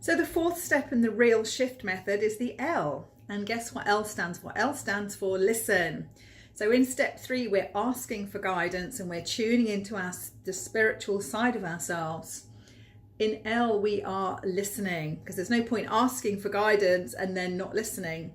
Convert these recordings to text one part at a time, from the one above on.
So the fourth step in the real shift method is the L. And guess what L stands for? L stands for listen. So in step 3, we're asking for guidance and we're tuning into the spiritual side of ourselves. In L, we are listening, because there's no point asking for guidance and then not listening.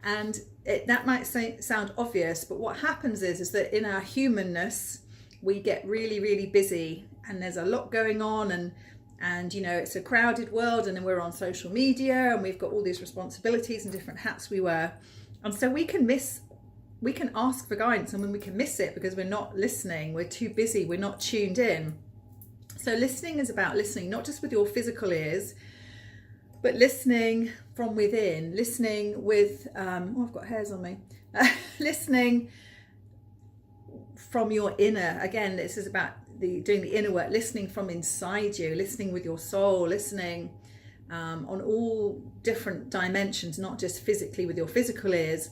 And that might sound obvious, but what happens is that in our humanness, we get really, really busy and there's a lot going on, and you know, it's a crowded world, and then we're on social media and we've got all these responsibilities and different hats we wear. And so we can ask for guidance, and when we can miss it because we're not listening, we're too busy, we're not tuned in. So listening is about listening, not just with your physical ears, but listening from within, listening with, I've got hairs on me, listening from your inner. Again, this is about doing the inner work, listening from inside you, listening with your soul, listening on all different dimensions, not just physically with your physical ears,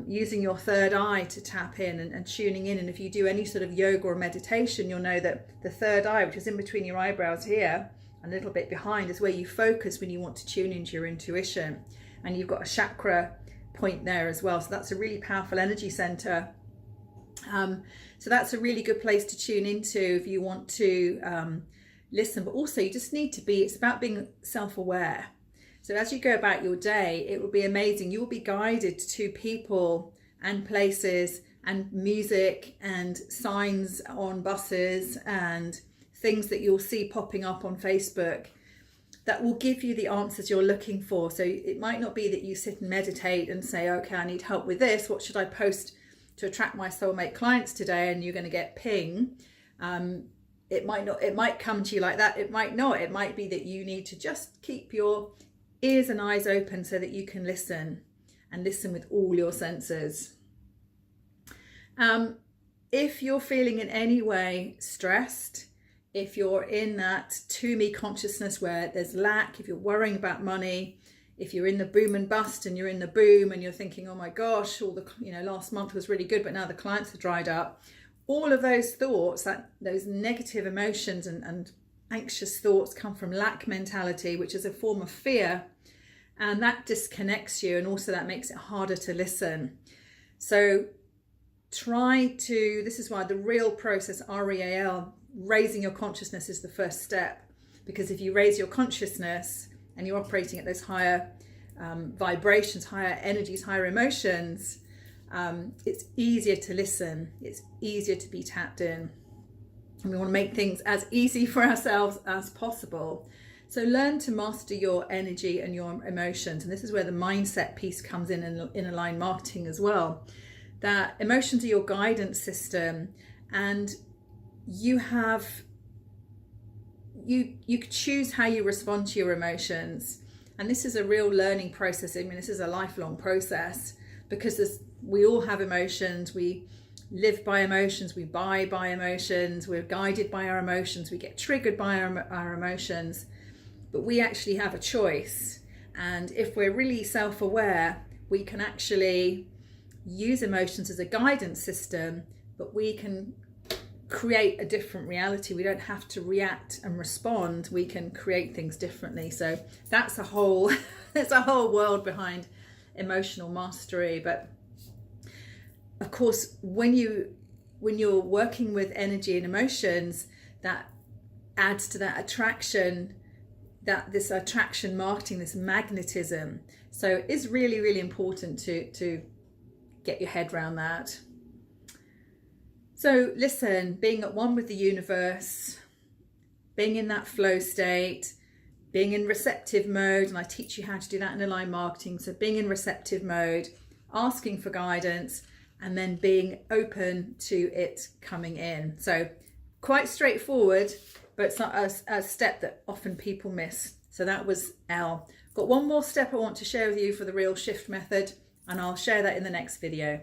using your third eye to tap in and tuning in. And if you do any sort of yoga or meditation, you'll know that the third eye, which is in between your eyebrows here, a little bit behind, is where you focus when you want to tune into your intuition. And you've got a chakra point there as well. So that's a really powerful energy center. So that's a really good place to tune into if you want to listen, but also you just need to it's about being self-aware. So as you go about your day, it will be amazing. You will be guided to people and places and music and signs on buses and things that you'll see popping up on Facebook that will give you the answers you're looking for. So it might not be that you sit and meditate and say, okay, I need help with this. What should I post to attract my soulmate clients today? And you're going to get ping. It might come to you like that. It might not. It might be that you need to just keep your ears and eyes open so that you can listen, and listen with all your senses. If you're feeling in any way stressed, if you're in that to me consciousness where there's lack, if you're worrying about money, if you're in the boom and bust and you're in the boom and you're thinking, oh my gosh, last month was really good, but now the clients are dried up. All of those thoughts, those negative emotions and anxious thoughts come from lack mentality, which is a form of fear, and that disconnects you, and also that makes it harder to listen. So this is why the real process, REAL, raising your consciousness, is the first step. Because if you raise your consciousness and you're operating at those higher vibrations, higher energies, higher emotions, it's easier to listen, it's easier to be tapped in. And we want to make things as easy for ourselves as possible. So learn to master your energy and your emotions. And this is where the mindset piece comes in aligned marketing as well. That emotions are your guidance system, and you choose how you respond to your emotions. And this is a real learning process. I mean, this is a lifelong process, because we all have emotions. We live by emotions, we buy by emotions, we're guided by our emotions, we get triggered by our emotions, but we actually have a choice. And if we're really self-aware, we can actually use emotions as a guidance system, but we can create a different reality. We don't have to react and respond, we can create things differently. So that's a whole there's a whole world behind emotional mastery. But of course, when you're working with energy and emotions, that adds to that attraction, this attraction marketing, this magnetism. So it's really, really important to get your head around that. So listen, being at one with the universe, being in that flow state, being in receptive mode, and I teach you how to do that in aligned marketing. So being in receptive mode, asking for guidance, and then being open to it coming in. So quite straightforward, but it's not a step that often people miss. So that was L. Got one more step I want to share with you for the real shift method, and I'll share that in the next video.